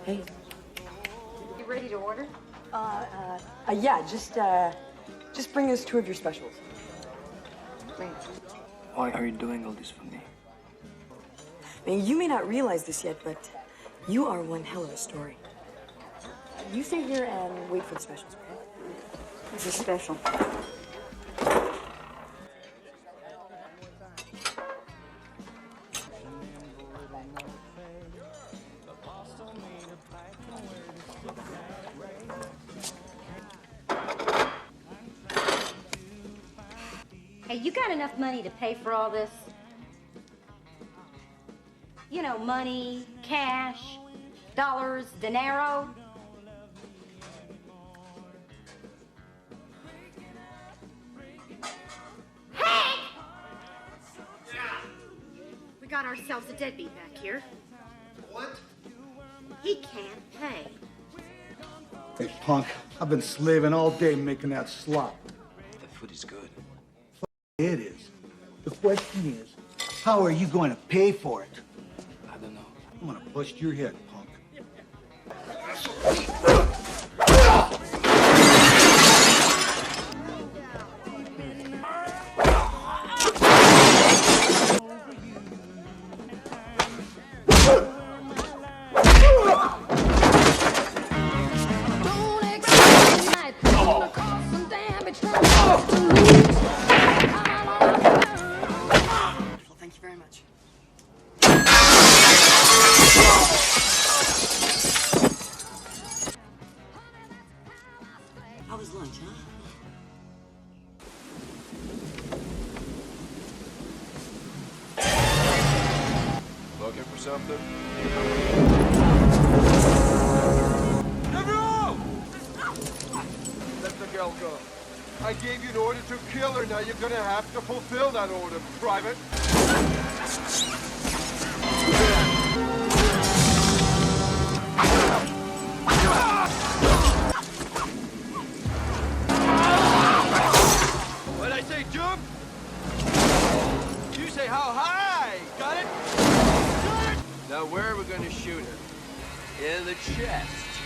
Hey. You ready to order? Yeah, just bring us 2 of your specials. Great. Why are you doing all this for me? I mean, you may not realize this yet, but you are one hell of a story. You stay here and wait for the specials, okay? This is special. Hey, you got enough money to pay for all this? You know, money, cash, dollars, dinero. Hey! We got ourselves a deadbeat back here. What? He can't pay. Hey, punk, I've been slaving all day making that slop. The food is good. It is. The question is, how are you going to pay for it? I don't know. I'm gonna bust your head, punk. Thank you very much. How was lunch, huh? Looking for something? Let the girl go. I gave you an order to kill her. Now you're gonna have to fulfill that order, Private. When I say jump, you say how high. Got it? Got it? Now where are we gonna shoot her? In the chest.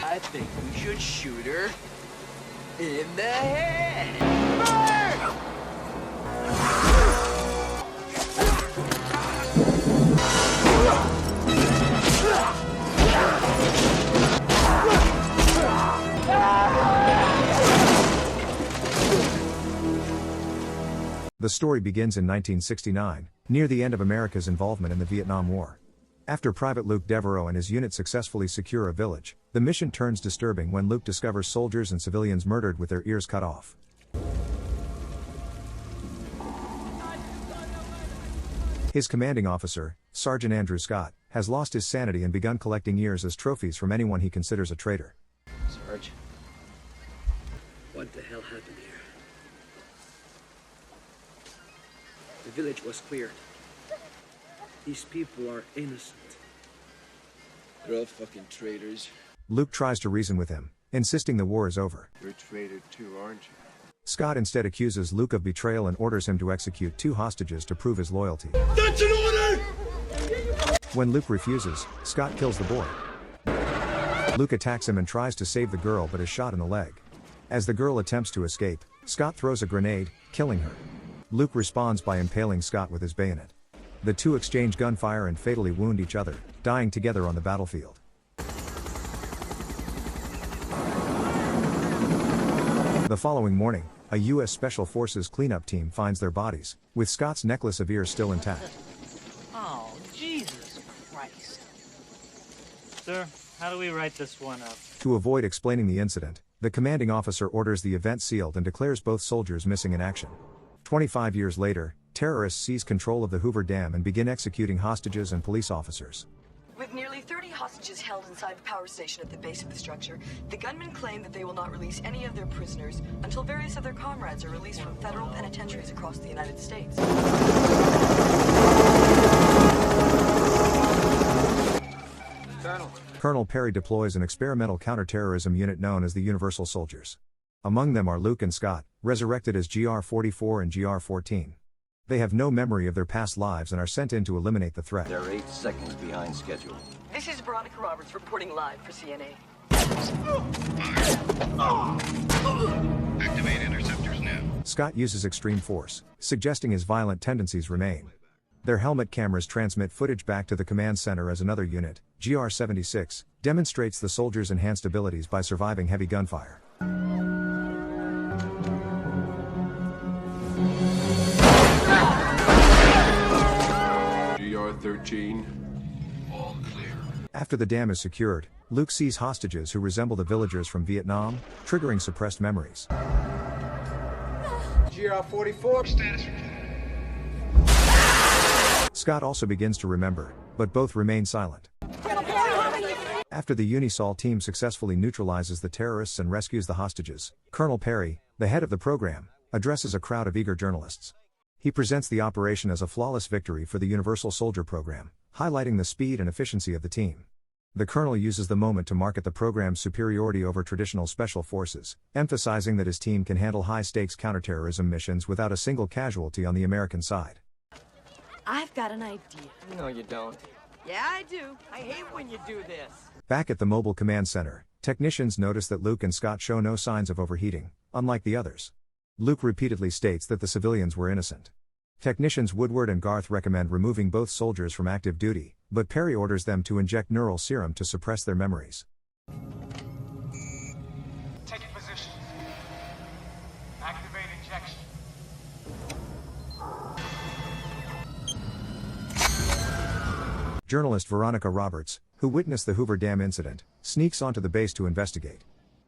I think we should shoot her in the head. Burn! The story begins in 1969, near the end of America's involvement in the Vietnam War. After Private Luke Devereaux and his unit successfully secure a village, the mission turns disturbing when Luke discovers soldiers and civilians murdered with their ears cut off. His commanding officer, Sergeant Andrew Scott, has lost his sanity and begun collecting ears as trophies from anyone he considers a traitor. Sarge, what the hell happened here? The village was cleared. These people are innocent. They're all fucking traitors. Luke tries to reason with him, insisting the war is over. You're a traitor too, aren't you? Scott instead accuses Luke of betrayal and orders him to execute 2 hostages to prove his loyalty. That's an order! When Luke refuses, Scott kills the boy. Luke attacks him and tries to save the girl but is shot in the leg. As the girl attempts to escape, Scott throws a grenade, killing her. Luke responds by impaling Scott with his bayonet. The 2 exchange gunfire and fatally wound each other, dying together on the battlefield. The following morning, a U.S. Special Forces cleanup team finds their bodies, with Scott's necklace of ears still intact. Oh, Jesus Christ. Sir, how do we write this one up? To avoid explaining the incident, the commanding officer orders the event sealed and declares both soldiers missing in action. 25 years later, terrorists seize control of the Hoover Dam and begin executing hostages and police officers. With nearly 30 hostages held inside the power station at the base of the structure, the gunmen claim that they will not release any of their prisoners until various of their comrades are released from federal penitentiaries across the United States. Colonel Perry deploys an experimental counterterrorism unit known as the Universal Soldiers. Among them are Luke and Scott, resurrected as GR-44 and GR-14. They have no memory of their past lives and are sent in to eliminate the threat. They're 8 seconds behind schedule. This is Veronica Roberts reporting live for CNA. Activate interceptors now. Scott uses extreme force, suggesting his violent tendencies remain. Their helmet cameras transmit footage back to the command center as another unit, GR-76, demonstrates the soldiers' enhanced abilities by surviving heavy gunfire. GR-13, all clear. After the dam is secured, Luke sees hostages who resemble the villagers from Vietnam, triggering suppressed memories. GR-44, Status report. Scott also begins to remember, but both remain silent. After the Unisol team successfully neutralizes the terrorists and rescues the hostages, Colonel Perry, the head of the program, addresses a crowd of eager journalists. He presents the operation as a flawless victory for the Universal Soldier Program, highlighting the speed and efficiency of the team. The colonel uses the moment to market the program's superiority over traditional special forces, emphasizing that his team can handle high-stakes counterterrorism missions without a single casualty on the American side. I've got an idea. No, you don't. Yeah, I do. I hate when you do this. Back at the mobile command center, technicians notice that Luke and Scott show no signs of overheating, unlike the others. Luke repeatedly states that the civilians were innocent. Technicians Woodward and Garth recommend removing both soldiers from active duty, but Perry orders them to inject neural serum to suppress their memories. Taking position. Activate injection. Journalist Veronica Roberts, who witnessed the Hoover Dam incident, sneaks onto the base to investigate.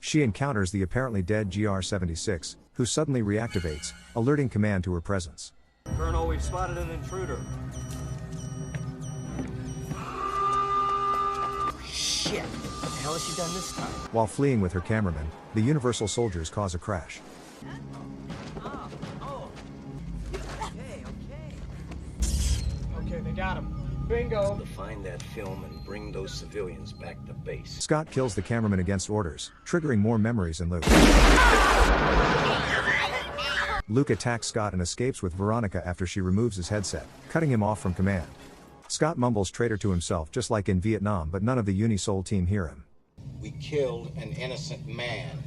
She encounters the apparently dead GR-76, who suddenly reactivates, alerting command to her presence. Colonel, we've spotted an intruder. Shit! What the hell has she done this time? While fleeing with her cameraman, the Universal soldiers cause a crash. Okay, they got him. Bingo. To find that film and bring those civilians back to base. Scott kills the cameraman against orders, triggering more memories in Luke. Luke attacks Scott and escapes with Veronica after she removes his headset, cutting him off from command. Scott mumbles traitor to himself just like in Vietnam, but none of the Unisol team hear him. We killed an innocent man.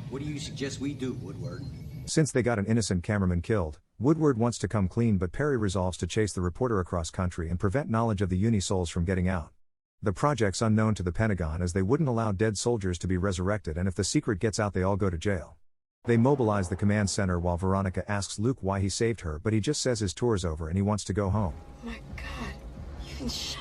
What do you suggest we do, Woodward? Since they got an innocent cameraman killed, Woodward wants to come clean, but Perry resolves to chase the reporter across country and prevent knowledge of the Unisols from getting out. The project's unknown to the Pentagon, as they wouldn't allow dead soldiers to be resurrected, and if the secret gets out they all go to jail. They mobilize the command center while Veronica asks Luke why he saved her, but he just says his tour's over and he wants to go home. Oh my God, you've been shot.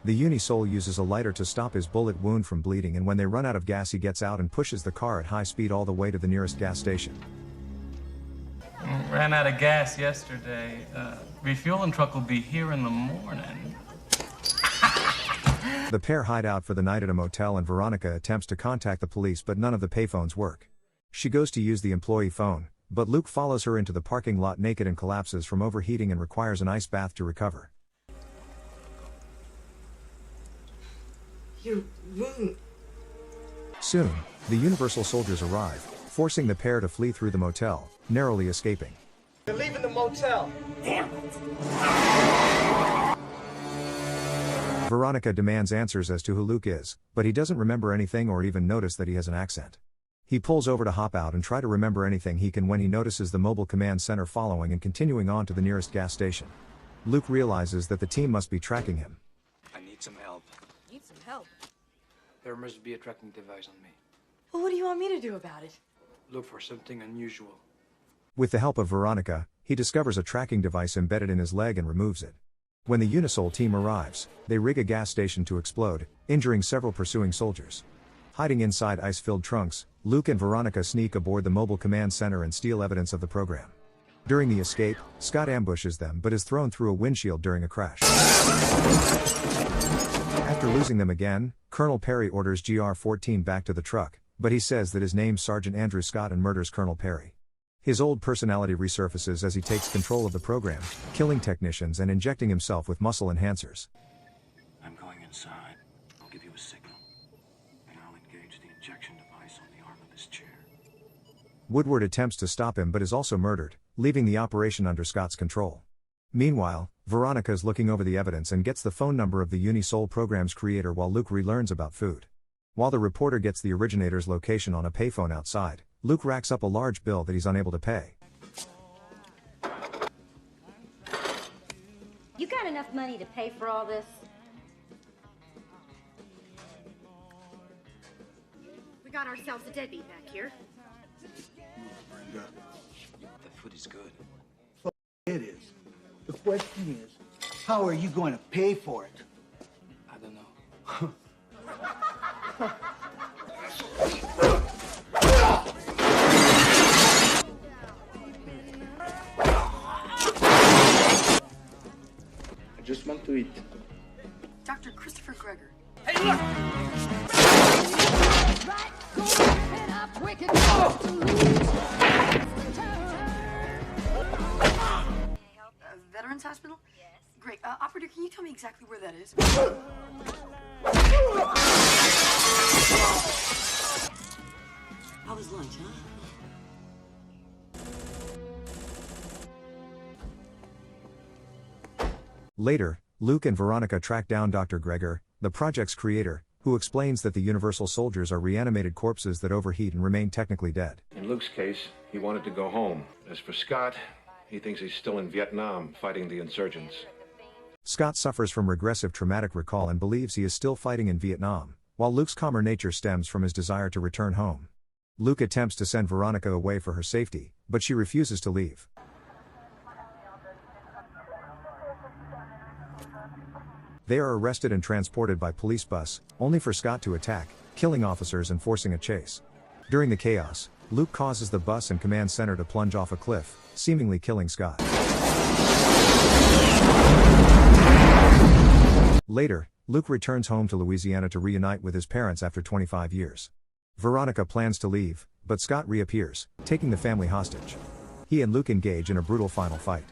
The Unisol uses a lighter to stop his bullet wound from bleeding, and when they run out of gas he gets out and pushes the car at high speed all the way to the nearest gas station. Ran out of gas yesterday. Refueling truck will be here in the morning. The pair hide out for the night at a motel, and Veronica attempts to contact the police, but none of the payphones work. She goes to use the employee phone, but Luke follows her into the parking lot naked and collapses from overheating and requires an ice bath to recover. Your wound. Soon, the Universal soldiers arrive, forcing the pair to flee through the motel, narrowly escaping. They're leaving the motel. Damn it. Veronica demands answers as to who Luke is, but he doesn't remember anything or even notice that he has an accent. He pulls over to hop out and try to remember anything he can when he notices the mobile command center following and continuing on to the nearest gas station. Luke realizes that the team must be tracking him. I need some help. Need some help. There must be a tracking device on me. Well, what do you want me to do about it? Look for something unusual. With the help of Veronica, he discovers a tracking device embedded in his leg and removes it. When the Unisol team arrives, they rig a gas station to explode, injuring several pursuing soldiers. Hiding inside ice-filled trunks, Luke and Veronica sneak aboard the mobile command center and steal evidence of the program. During the escape, Scott ambushes them but is thrown through a windshield during a crash. After losing them again, Colonel Perry orders GR-14 back to the truck, but he says that his name's Sergeant Andrew Scott and murders Colonel Perry. His old personality resurfaces as he takes control of the program, killing technicians and injecting himself with muscle enhancers. I'm going inside. I'll give you a signal, and I'll engage the injection device on the arm of this chair. Woodward attempts to stop him but is also murdered, leaving the operation under Scott's control. Meanwhile, Veronica is looking over the evidence and gets the phone number of the Unisol program's creator while Luke relearns about food. While the reporter gets the originator's location on a payphone outside, Luke racks up a large bill that he's unable to pay. You got enough money to pay for all this? We got ourselves a deadbeat back here. The food is good. It is. The question is, how are you going to pay for it? I don't know. I just want to eat. Dr. Christopher Gregor. Hey, look! Veterans Hospital? Yes. Great. Operator, can you tell me exactly where that is? How was lunch, huh? Later, Luke and Veronica track down Dr. Gregor, the project's creator, who explains that the Universal soldiers are reanimated corpses that overheat and remain technically dead. In Luke's case, he wanted to go home. As for Scott, he thinks he's still in Vietnam fighting the insurgents. Scott suffers from regressive traumatic recall and believes he is still fighting in Vietnam, while Luke's calmer nature stems from his desire to return home. Luke attempts to send Veronica away for her safety, but she refuses to leave. They are arrested and transported by police bus, only for Scott to attack, killing officers and forcing a chase. During the chaos, Luke causes the bus and command center to plunge off a cliff, seemingly killing Scott. Later, Luke returns home to Louisiana to reunite with his parents after 25 years. Veronica plans to leave, but Scott reappears, taking the family hostage. He and Luke engage in a brutal final fight.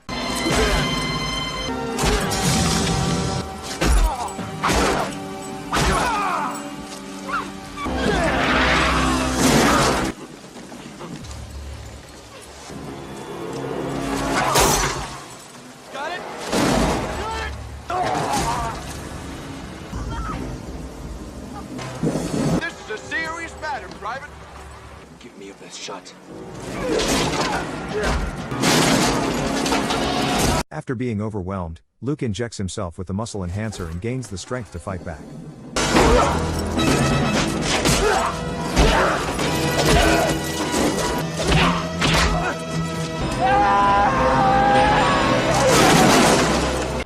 Give me your best shot. After being overwhelmed, Luke injects himself with the muscle enhancer and gains the strength to fight back.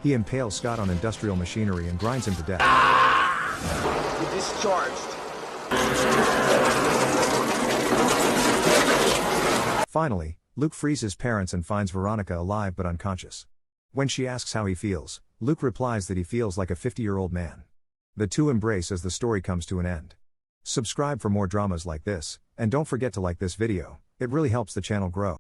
He impales Scott on industrial machinery and grinds him to death. You're discharged. Finally, Luke frees his parents and finds Veronica alive but unconscious. When she asks how he feels, Luke replies that he feels like a 50-year-old man. The two embrace as the story comes to an end. Subscribe for more dramas like this, and don't forget to like this video, it really helps the channel grow.